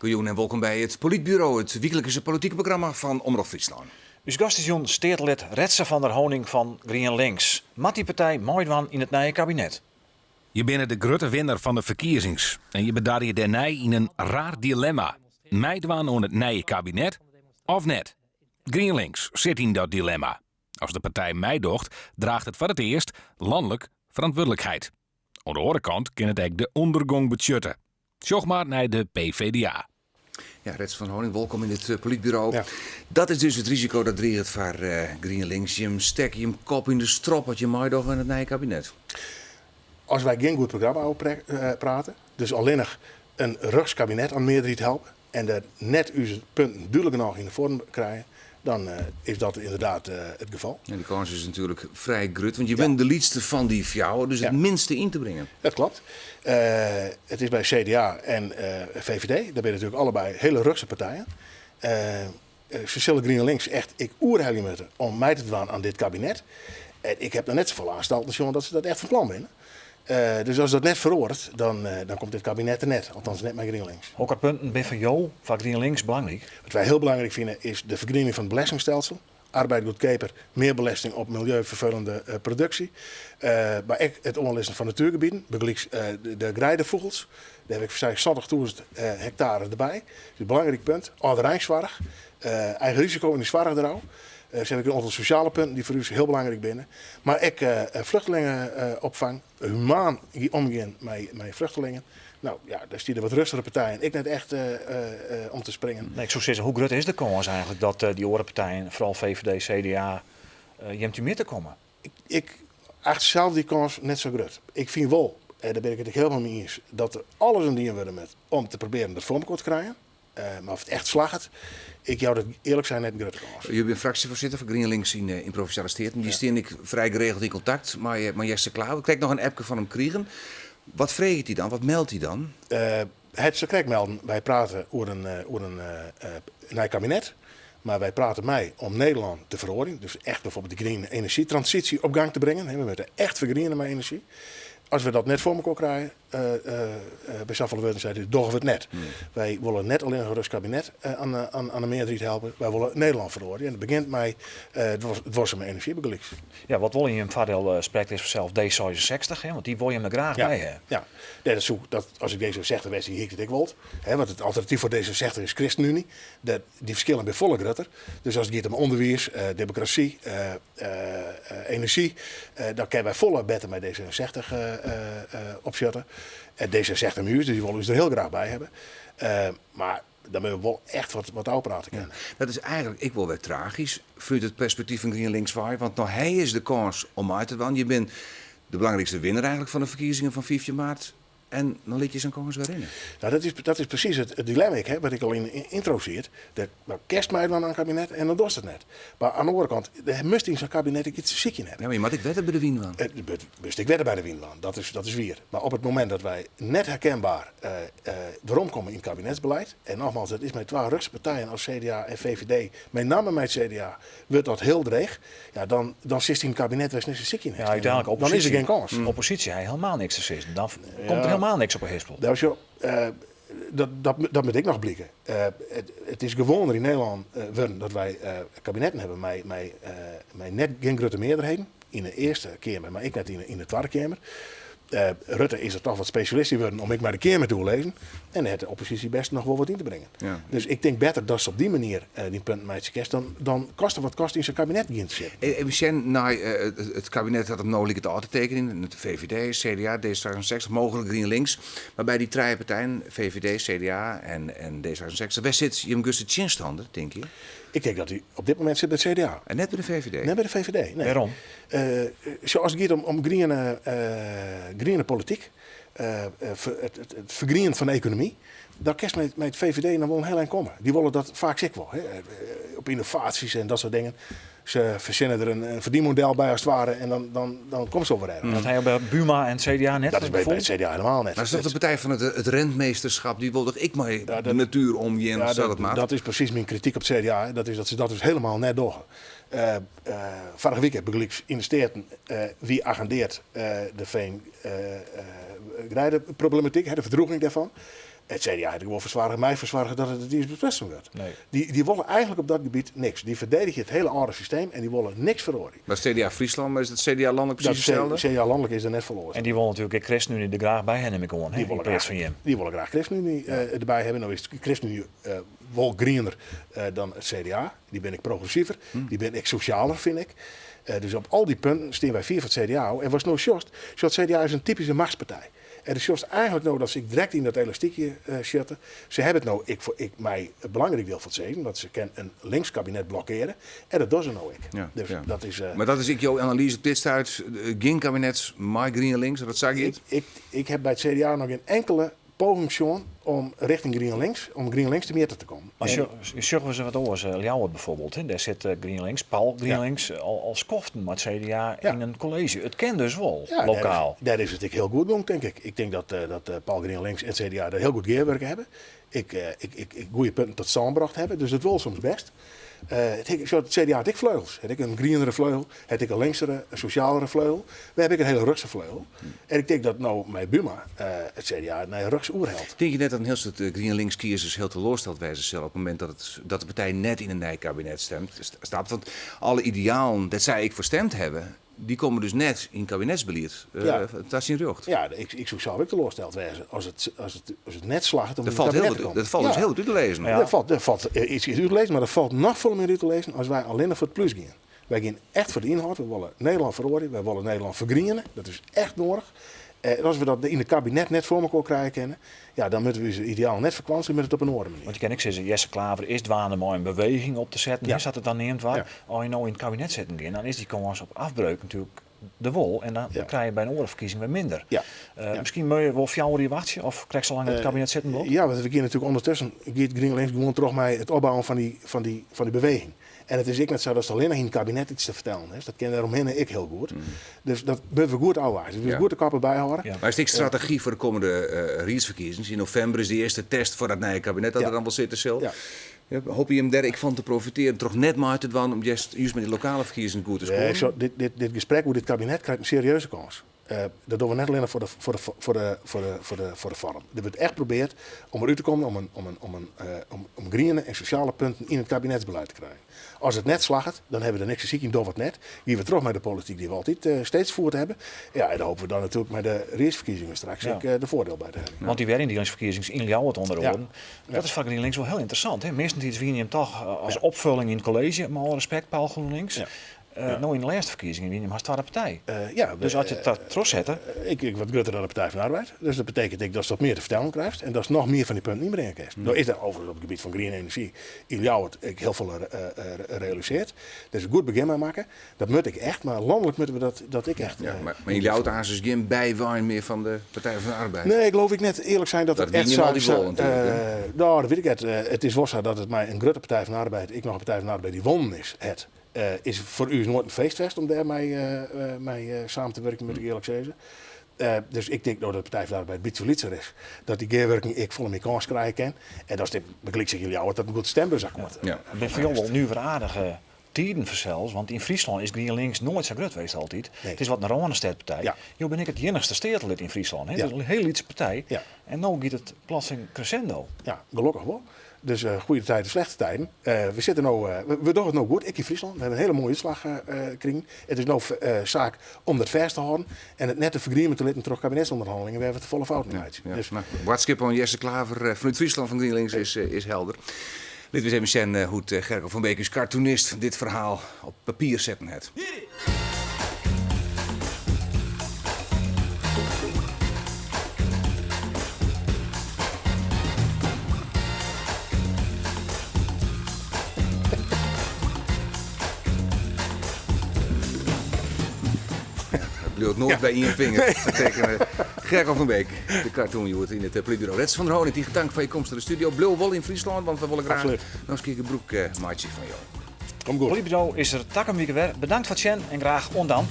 Goedenavond en welkom bij het Politbureau, het wekelijkse politieke programma van Omroep Friesland. Dus gaststation steertlid Retse van der Honing van GroenLinks. Mat die partij meedoen in het nieuwe kabinet. Je bent de grote winnaar van de verkiezings. En je bedaar je daarna in een raar dilemma. Meedoen aan het nieuwe kabinet of net? GroenLinks zit in dat dilemma. Als de partij meedocht, draagt het voor het eerst landelijk verantwoordelijkheid. Aan de andere kant kan het ook de ondergang betjutten. Zocht maar naar de PvdA. Ja, Rets van Honing, welkom in het Politbureau. Ja. Dat is dus het risico dat dreigt voor GroenLinks. Je stek je kop in de strop wat je meedoet in het nieuwe kabinet. Als wij geen goed programma over praten, dus alleen nog een rugskabinet aan meerderheid helpen en er net onze punten duidelijk nog in de vorm krijgen, dan is dat inderdaad het geval. En die kans is natuurlijk vrij groot, want je bent de liedste van die fjouwen, dus het minste in te brengen. Dat klopt. Het is bij CDA en VVD, daar ben je natuurlijk allebei hele rugse partijen. Sociale GroenLinks echt, ik oerhel je met om mij te doen aan dit kabinet. En ik heb er net zoveel aanstalten dat ze dat echt van plan zijn. Dus als dat net veroordeelt, dan komt dit kabinet er net. Althans net met GroenLinks. Welke punten ben van jou van GroenLinks belangrijk? Wat wij heel belangrijk vinden is de vergroening van het belastingstelsel. Arbeid goedkoper, meer belasting op milieuvervuilende productie. Maar ook het onderlissen van natuurgebieden, begelijks de grijdenvogels. Daar heb ik 60.000 hectare erbij. Dat is een belangrijk punt. Ouderijnszorg, eigen risico in de zwaar erouw. Dus heb ik een aantal sociale punten die voor u heel belangrijk zijn. Maar ook vluchtelingenopvang, humaan omgaan met vluchtelingen. Nou ja, daar staan er wat rustige partijen. Ik net echt om te springen. Nee, ik zou zeggen, hoe groot is de kans eigenlijk dat die andere partijen, vooral VVD, CDA, je hebt meer te komen? Ik acht zelf die kans net zo groot. Ik vind wel, daar ben ik het helemaal mee eens, dat er alles aan dienen worden met om te proberen dat vorm te krijgen. Maar of het echt slaagt, ik jou dat eerlijk zijn net een grote kans. Je bent fractievoorzitter van GroenLinks in Provinciale Staten. Die staan ik vrij geregeld in contact, maar Jesse Klaver. Ik kreeg nog een appje van hem kregen. Wat vreegt hij dan? Wat meldt hij dan? Het ze krijgt melden, wij praten over een nieuw kabinet. Maar wij praten mij om Nederland te verhoren. Dus echt bijvoorbeeld de green energietransitie op gang te brengen. We moeten echt vergroenen met energie. Als we dat net voor elkaar krijgen, bij Safel Wurden zeiden, doen we het net. Wij willen net alleen een rust kabinet aan de meerderheid helpen. Wij willen Nederland verhoren. En het begint met het was met energiebegelijks. Ja, wat wil je in Vadel spreekt is vanzelf D66, hè? Want die wil je hem er graag bij hebben. Ja, dat is zo, dat als ik deze zegt, dan weet je dat ik wil. Want het alternatief voor deze zegt is ChristenUnie. Die verschillen bij volle grutter. Dus als het gaat om onderwijs, democratie, energie, dan kunnen wij volle beter met D66 opzetten. En D66 muur, die willen we er heel graag bij hebben. Maar dan moeten we wel echt wat uitpraten kennen. Ja, dat is eigenlijk, ik wil weer tragisch, vanuit het perspectief van GroenLinks waar. Want nou, hij is de kans om uit te doen. Je bent de belangrijkste winnaar eigenlijk van de verkiezingen van 5 maart. En dan liet je zijn kans weer in. Nou, dat is precies het dilemma wat ik al in introduceer. Dat kerst mij dan aan het kabinet en dan doet het net. Maar aan de andere kant, er moest in zo'n kabinet iets ziek in hebben. Ja, maar je moet ik wetten bij de Wienwaan. Dus ik wedde bij de Wienwaan, dat is weer. Maar op het moment dat wij net herkenbaar waarom komen in het kabinetsbeleid. En nogmaals, dat is met 2 Rugse partijen als CDA en VVD. Met name met het CDA wordt dat heel dreig. Ja, dan zit in het kabinet waar ze net zo ziek in heeft. Ja, uiteindelijk oppositie. Dan is er geen kans. Oppositie, hij helemaal niks te zeggen. Dan komt er helemaal niks op een hispel. Dat moet ik nog blikken. Het is gewoner in Nederland dat wij kabinetten hebben met net geen grote meerderheden. In de eerste Kamer, maar ik net in de Tweede Kamer. Rutte is er toch wat specialist in worden om ik maar de Kamer te lezen. En dan heeft de oppositie best nog wel wat in te brengen. Ja. Dus ik denk beter dat ze op die manier die punten met kerst dan kosten wat kost in zijn kabinet begint te zitten. We zijn naar het kabinet dat hem nodig het te tekenen in. De VVD, CDA, D66, mogelijk GroenLinks. Maar bij die 3 partijen, VVD, CDA en D66, waar zit Jim Gusse Tjinstanden, denk je? Ik denk dat hij op dit moment zit bij het CDA. En net bij de VVD? Net bij de VVD, nee. Waarom? Zoals het gaat om groene politiek, het vergroenen van de economie, daar kerst met het VVD nog wel een heel eind komen. Die willen dat vaak zeker wel, op innovaties en dat soort dingen. Ze verzinnen er een verdienmodel bij als het ware en dan komt ze overheen. Dat hij bij Buma en het CDA net? Dat is bij het CDA helemaal net. Maar is toch de partij van het rentmeesterschap, die wil toch ik maar de natuur omgaan, dat is precies mijn kritiek op het CDA. Dat ze dat dus helemaal net doen. Vorige week heb ik in de steden wie agendeert de veen-grijdenproblematiek, de verdroeging daarvan. Het CDA heeft gewoon verzwaren, mij verzwaren dat het iets beslissing wordt. Nee. Die willen eigenlijk op dat gebied niks. Die verdedigen het hele oude systeem en die willen niks verhoren. Maar CDA Friesland, maar is het CDA landelijk precies hetzelfde? CDA landelijk is er net verloren. En die willen natuurlijk ook ChristenUnie er graag bij hebben, gewoon. Die willen graag ChristenUnie erbij hebben. Nou is ChristenUnie wel greener dan het CDA. Die ben ik progressiever. Die ben ik socialer, vind ik. Dus op al die punten staan wij vier van het CDA. En was nou juist, het CDA is een typische machtspartij. En is juist eigenlijk nou dat ze direct in dat elastiekje zitten. Ze hebben het nou, mij het belangrijk deel van het zeggen, dat ze een links kabinet blokkeren. En dat doen ze nou ik. Ja, dus ja. dat is. Maar dat is ik jouw analyse op dit stuit. Geen kabinet, my green links, dat zag je het? Ik heb bij het CDA nog geen enkele poging gezien om richting GreenLinks te meer te komen. Maar zeggen we ze wat oors, Ljouwert bijvoorbeeld, hè? Daar zit GreenLinks, Paul GreenLinks als koften met CDA in een college. Het kent dus wel, lokaal. Daar is het heel goed doen, denk ik. Ik denk dat Paul GreenLinks en het CDA er heel goed gewerkt hebben. Ik goede punten tot samengebracht hebben, dus het wil soms best. Het CDA had ik vleugels. Had ik een greenere vleugel, had ik een linksere, een socialere vleugel. We hebben een hele rugse vleugel. En ik denk dat nou mijn Buma het CDA naar een rugse oerhelt. Denk je net dat een heel stuk GreenLinks kiezers heel teleurgesteld wijzen zelf op het moment dat de partij net in een nijkabinet staat? Want alle idealen dat zij ik voor stemd hebben, die komen dus net in kabinetsbeleid. Dat is in rug. Ja, ik zou ook teleurgesteld wezen als het net slaagt om dat valt dus heel goed uit te lezen. Ja. Dat valt iets uit te lezen, maar dat valt nog veel meer uit te lezen als wij alleen nog voor het plus gaan. Wij gaan echt voor de inhoud. We willen Nederland veroordelen. Wij willen Nederland vergreenen. Dat is echt nodig. En als we dat in het kabinet net voor elkaar krijgen, ja, dan moeten we ze ideaal net verkwansen met het op een orde manier. Want je kan ik zeggen, Jesse Klaver is dwaande maar een beweging op te zetten. Ja. Is dat het dan neemt waar? Ja. Als je nou in het kabinet zit, dan is die kans op afbreuk natuurlijk de wol. En dan krijg je bij een oorverkiezing weer minder. Ja. Misschien moet je wel 4 jaar wachten of krijg je zo lang in het kabinet zitten wil? Ja, want we gaan natuurlijk ondertussen, gaat GreenLinks gewoon terug met het opbouwen van die beweging. En het is ik net zo dat ze alleen nog in het kabinet iets te vertellen is. Dat ken daaromheen ik heel goed. Dus dat moeten we goed houden. Dus we goed de kappen bijhouden. Maar is dit strategie voor de komende raadsverkiezingen? In november is de eerste test voor dat nieuwe kabinet dat er dan wel zitten zal. Ja, hoop je hem daar ik van te profiteren, toch net maar uit te doen om juist met die lokale verkiezingen goed te scoren? Dit gesprek over dit kabinet krijgt een serieuze kans. Dat doen we net alleen voor de vorm. Er wordt echt geprobeerd om eruit te komen om groene en sociale punten in het kabinetsbeleid te krijgen. Als het net slaagt, dan hebben we er niks te zien in door wat net. Hier we terug met de politiek die we altijd steeds voert hebben. Ja, en dan hopen we dan natuurlijk met de raadsverkiezingen straks ook de voordeel bij te hebben. Want die werkdelingsverkiezingen in Ljouwert onder oren. Dat is van GreenLinks wel heel interessant. Hè? Meestal zien je hem toch als opvulling in het college, maar al respect, Paul GroenLinks. Nou in de laatste verkiezingen wie je hem als tweede partij. Dus als je het terug zet. Ik wat groter dan de Partij van de Arbeid. Dus dat betekent dat je dat meer te vertellen krijgt. En dat is nog meer van die punten niet meer in krijgt. Nou is er overigens op het gebied van green energie in Ljouwert heel veel realiseerd. Dus een goed begin mee maken. Dat moet ik echt. Maar landelijk moeten we dat ik echt. Maar in Ljouwert is dus geen bijwijn meer van de Partij van de Arbeid. Nee, geloof ik net eerlijk zijn dat het echt zo is. Nou, dat weet ik het. Het is wel zo dat het mij een grote Partij van de Arbeid, ik nog een Partij van de Arbeid die wonnen is. Is voor u nooit een feestvest om daarmee samen te werken, moet ik eerlijk zeggen. Dus ik denk dat de Partij van de Arbeid iets solidser is. Dat die gewerking ik volle meer kans krijgen kan. En dat is begelijk zich jullie dat een goed stembusakkoord. Ik ben voor jou wel nu weer aardige tijden verzels, want in Friesland is GreenLinks nooit zo groot geweest altijd. Nee. Het is wat een Ronenstedpartij. Ja. Jo ben ik het enigste stedelid in Friesland. Hè? Ja. Dat is een heel lietse partij. Ja. En nu gaat het plotseling crescendo. Ja, gelukkig wel. Dus goede tijden, slechte tijden. We doen het nou goed. Ik in Friesland. We hebben een hele mooie uitslag gekregen. Het is nou zaak om dat vast te houden. En het net te vergrienen te laten terug kabinetsonderhandelingen. We hebben het volle fout uit. Ja. Dus. Nou, Watskip en Jesse Klaver vanuit Friesland van GreenLinks is helder. Dit was even zien hoe het Gerco van Beek als cartoonist dit verhaal op papier zetten heeft. Het nooit bij één vinger. Dat betekent Gerco van Beek, de cartoonjoert in het Politbureau. Rets van der Hoon, die gedankt van je komst naar de studio. Blauw wol in Friesland, want we willen graag nog eens een broek maatje van jou. Politbureau is er takken weer. Bedankt voor het zien en graag ondaan.